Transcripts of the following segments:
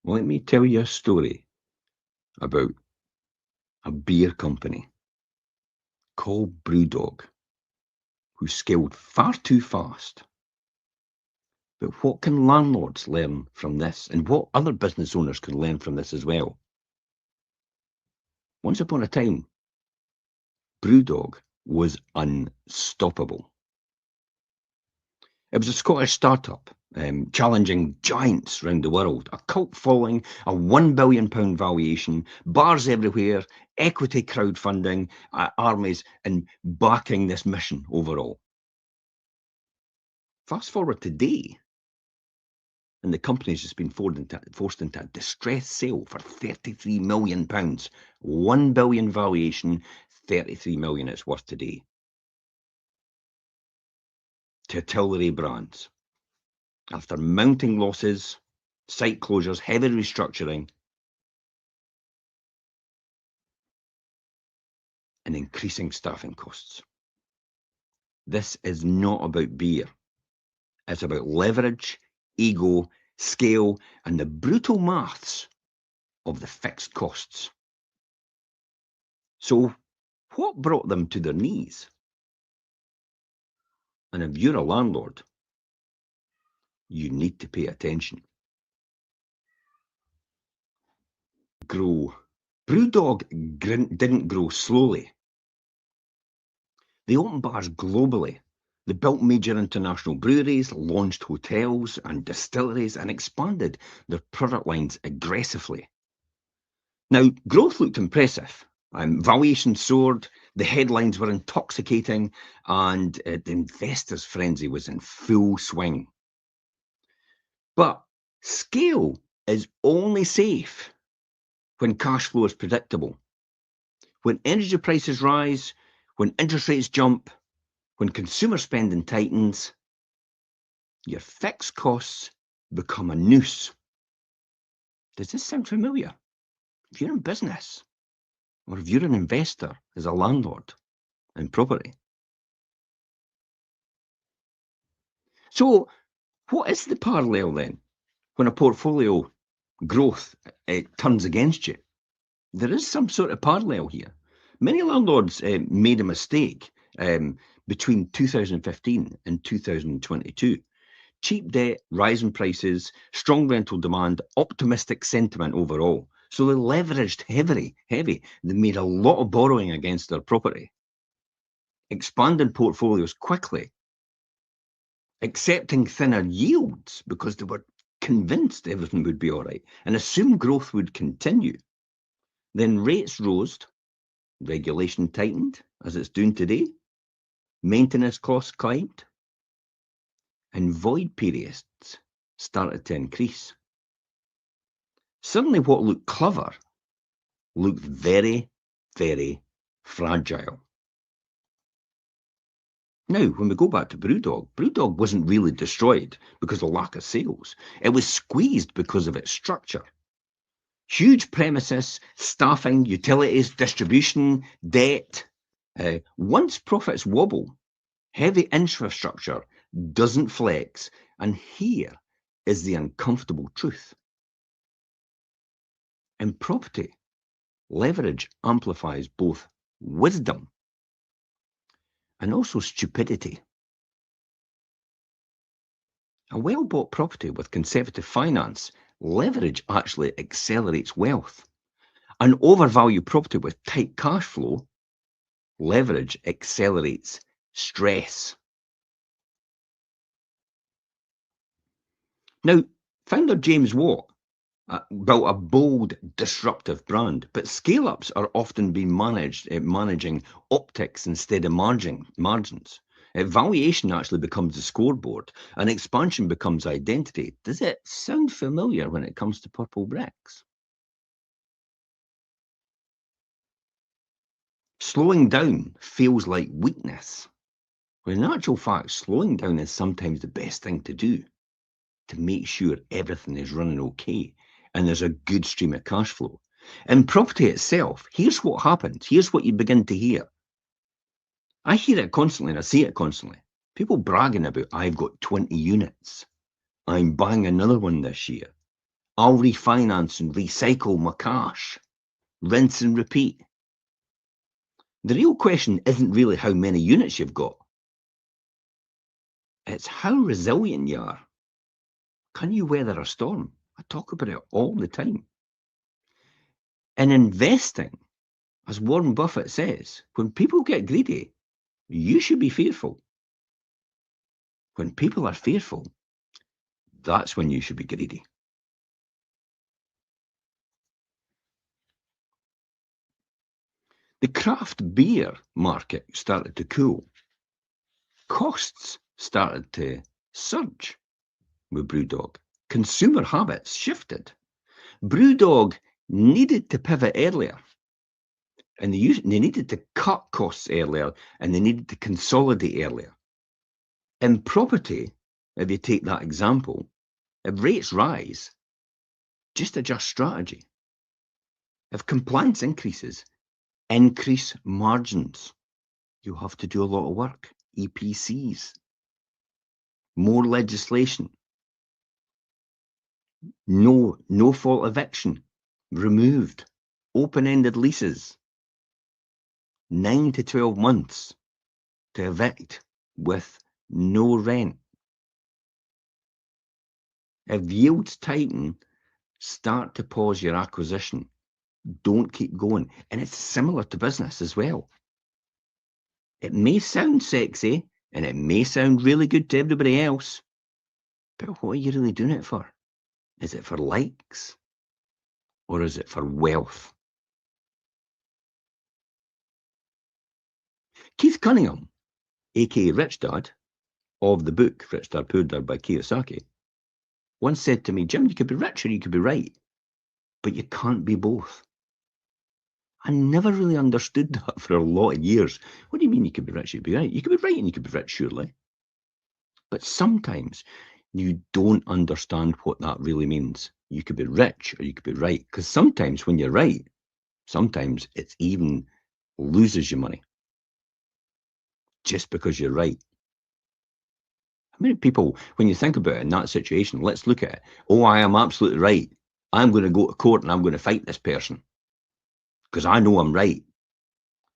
Let me tell you a story about a beer company called BrewDog who scaled far too fast. But what can landlords learn from this, and what other business owners can learn from this as well? Once upon a time, BrewDog was unstoppable. It was a Scottish startup, challenging giants around the world, a cult following, a £1 billion valuation, bars everywhere, equity crowdfunding, armies, and backing this mission overall. Fast forward today, and the company's just been forced into a distressed sale for £33 million. £1 billion valuation, 33 million it's worth today. To Tilbury Brands. After mounting losses, site closures, heavy restructuring, and increasing staffing costs. This is not about beer. It's about leverage, ego, scale, and the brutal maths of the fixed costs. So, what brought them to their knees? And if you're a landlord, you need to pay attention. Grow. BrewDog didn't grow slowly. They opened bars globally. They built major international breweries, launched hotels and distilleries, and expanded their product lines aggressively. Now, growth looked impressive. Valuation soared, the headlines were intoxicating, and the investors' frenzy was in full swing. But scale is only safe when cash flow is predictable. When energy prices rise, when interest rates jump, when consumer spending tightens, your fixed costs become a noose. Does this sound familiar? If you're in business, or if you're an investor as a landlord in property. So, what is the parallel then when a portfolio growth turns against you? There is some sort of parallel here. Many landlords made a mistake between 2015 and 2022. Cheap debt, rising prices, strong rental demand, optimistic sentiment overall. So they leveraged heavy. They made a lot of borrowing against their property, expanded portfolios quickly, accepting thinner yields because they were convinced everything would be all right and assumed growth would continue. Then rates rose, regulation tightened, as it's doing today, maintenance costs climbed, and void periods started to increase. Suddenly what looked clever looked very, very fragile. Now, when we go back to BrewDog wasn't really destroyed because of lack of sales. It was squeezed because of its structure. Huge premises, staffing, utilities, distribution, debt. Once profits wobble, heavy infrastructure doesn't flex. And here is the uncomfortable truth. In property, leverage amplifies both wisdom and also stupidity. A well-bought property with conservative finance, leverage actually accelerates wealth. An overvalued property with tight cash flow, leverage accelerates stress. Now, founder James Watt built a bold, disruptive brand, but scale-ups are often being managing optics instead of margins. Valuation actually becomes the scoreboard, and expansion becomes identity. Does it sound familiar when it comes to purple bricks? Slowing down feels like weakness, when in actual fact, slowing down is sometimes the best thing to do to make sure everything is running okay and there's a good stream of cash flow. In property itself, here's what happens. Here's what you begin to hear. I hear it constantly and I see it constantly. People bragging about, I've got 20 units. I'm buying another one this year. I'll refinance and recycle my cash. Rinse and repeat. The real question isn't really how many units you've got. It's how resilient you are. Can you weather a storm? I talk about it all the time. In investing, as Warren Buffett says, when people get greedy, you should be fearful. When people are fearful, that's when you should be greedy. The craft beer market started to cool. Costs started to surge with BrewDog. Consumer habits shifted. BrewDog needed to pivot earlier, and they needed to cut costs earlier, and they needed to consolidate earlier. In property, if you take that example, if rates rise, just adjust strategy. If compliance increases, increase margins. You have to do a lot of work. EPCs, more legislation, no fault eviction removed, open-ended leases, 9 to 12 months to evict with no rent. If yields tighten, start to pause your acquisition. Don't keep going. And it's similar to business as well. It may sound sexy and it may sound really good to everybody else, but what are you really doing it for? Is it for likes or is it for wealth? Keith Cunningham, aka Rich Dad, of the book Rich Dad Poor Dad by Kiyosaki, once said to me, Jim, you could be rich or you could be right, but you can't be both. I never really understood that for a lot of years. What do you mean you could be rich, you could be right? You could be right and you could be rich, surely. But sometimes you don't understand what that really means. You could be rich or you could be right. Because sometimes when you're right, sometimes it's even loses you money just because you're right. How many people, when you think about it in that situation, let's look at it. Oh, I am absolutely right. I'm going to go to court and I'm going to fight this person because I know I'm right.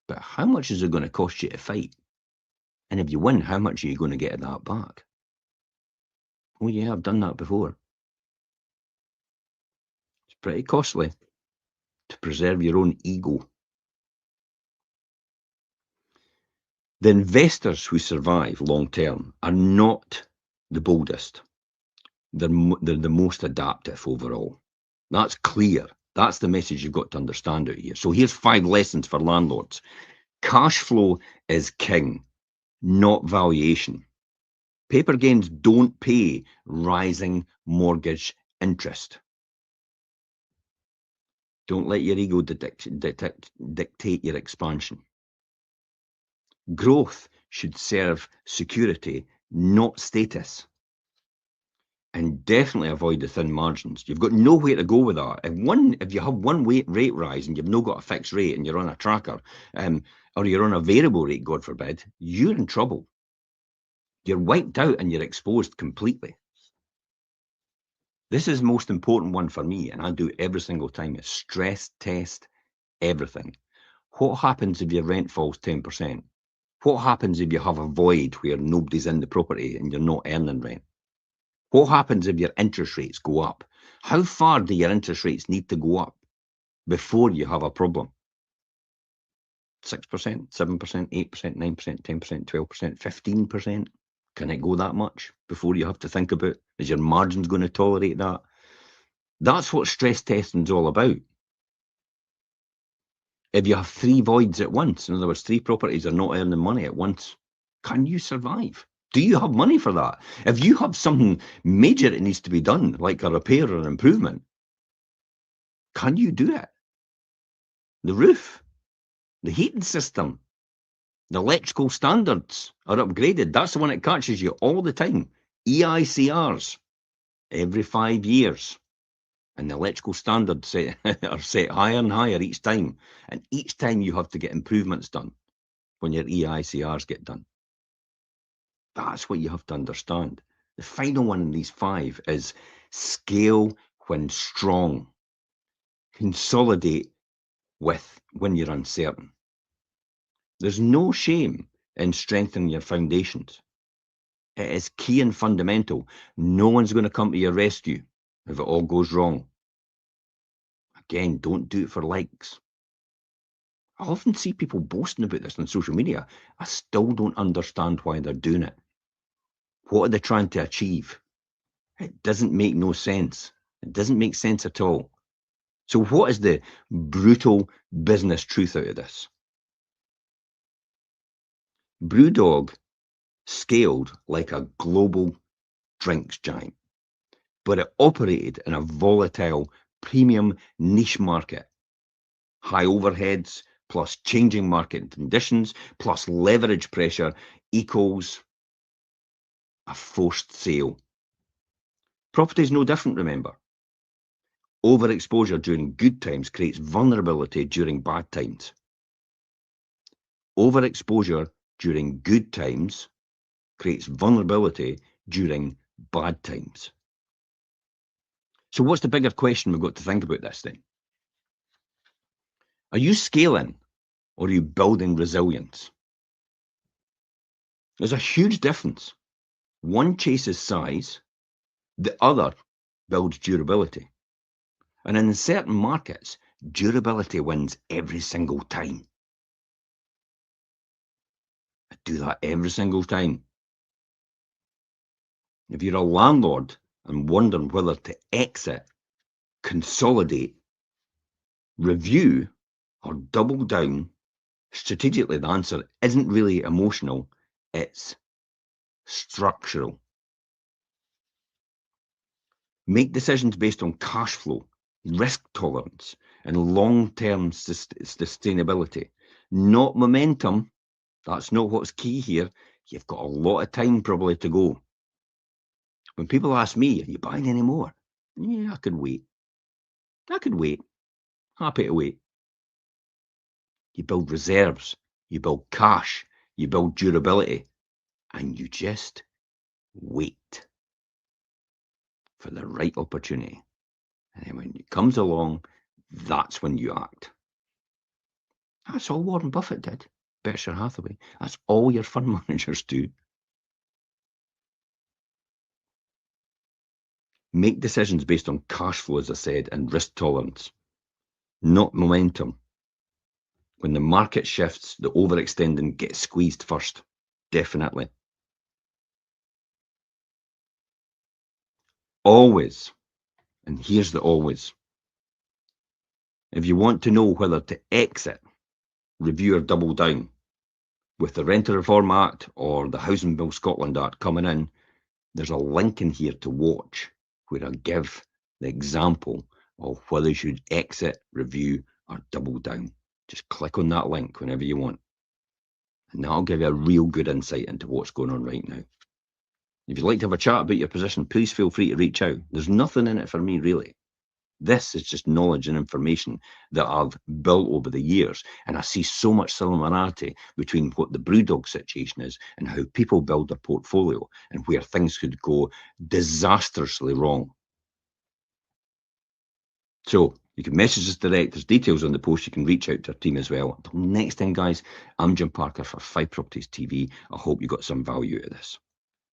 But how much is it going to cost you to fight? And if you win, how much are you going to get of that back? Oh, yeah, I've done that before. It's pretty costly to preserve your own ego. The investors who survive long term are not the boldest. They're the most adaptive overall. That's clear. That's the message you've got to understand out here. So here's 5 lessons for landlords. Cash flow is king, not valuation. Paper gains don't pay rising mortgage interest. Don't let your ego dictate your expansion. Growth should serve security, not status. And definitely avoid the thin margins. You've got nowhere to go with that. If you have one rate rise and you've not got a fixed rate and you're on a tracker, or you're on a variable rate, God forbid, you're in trouble. You're wiped out and you're exposed completely. This is the most important one for me, and I do every single time, is stress test everything. What happens if your rent falls 10%? What happens if you have a void where nobody's in the property and you're not earning rent? What happens if your interest rates go up? How far do your interest rates need to go up before you have a problem? 6%, 7%, 8%, 9%, 10%, 12%, 15%? Can it go that much before you have to think about, is your margins going to tolerate that? That's what stress testing is all about. If you have 3 voids at once, in other words, 3 properties are not earning money at once, can you survive? Do you have money for that? If you have something major that needs to be done, like a repair or an improvement, can you do it? The roof, the heating system, the electrical standards are upgraded. That's the one that catches you all the time. EICRs, every 5 years. And the electrical standards are set higher and higher each time. And each time you have to get improvements done when your EICRs get done. That's what you have to understand. The final one in these 5 is scale when strong. Consolidate when you're uncertain. There's no shame in strengthening your foundations. It is key and fundamental. No one's going to come to your rescue if it all goes wrong. Again, don't do it for likes. I often see people boasting about this on social media. I still don't understand why they're doing it. What are they trying to achieve? It doesn't make no sense. It doesn't make sense at all. So what is the brutal business truth out of this? BrewDog scaled like a global drinks giant, but it operated in a volatile premium niche market. High overheads plus changing market conditions plus leverage pressure equals a forced sale. Property is no different, remember. Overexposure during good times creates vulnerability during bad times. Overexposure during good times creates vulnerability during bad times. So what's the bigger question we've got to think about this then? Are you scaling or are you building resilience? There's a huge difference. One chases size, the other builds durability. And in certain markets, durability wins every single time. I do that every single time. If you're a landlord and wondering whether to exit, consolidate, review, or double down, strategically the answer isn't really emotional, it's structural. Make decisions based on cash flow, risk tolerance, and long-term sustainability, not momentum. That's not what's key here. You've got a lot of time probably to go. When people ask me, are you buying any more? Yeah, I could wait. I could wait. Happy to wait. You build reserves, you build cash, you build durability, and you just wait for the right opportunity. And then when it comes along, that's when you act. That's all Warren Buffett did. Berkshire Hathaway. That's all your fund managers do. Make decisions based on cash flow, as I said, and risk tolerance, not momentum. When the market shifts, the overextending gets squeezed first. Definitely. Always, and here's the always. If you want to know whether to exit, review or double down, with the Renter Reform Act or the Housing Bill Scotland Act coming in, there's a link in here to watch where I give the example of whether you should exit, review, or double down. Just click on that link whenever you want. And that'll give you a real good insight into what's going on right now. If you'd like to have a chat about your position, please feel free to reach out. There's nothing in it for me, really. This is just knowledge and information that I've built over the years. And I see so much similarity between what the BrewDog situation is and how people build their portfolio and where things could go disastrously wrong. So you can message us direct. There's details on the post. You can reach out to our team as well. Until next time, guys, I'm Jim Parker for 5 Properties TV. I hope you got some value out of this.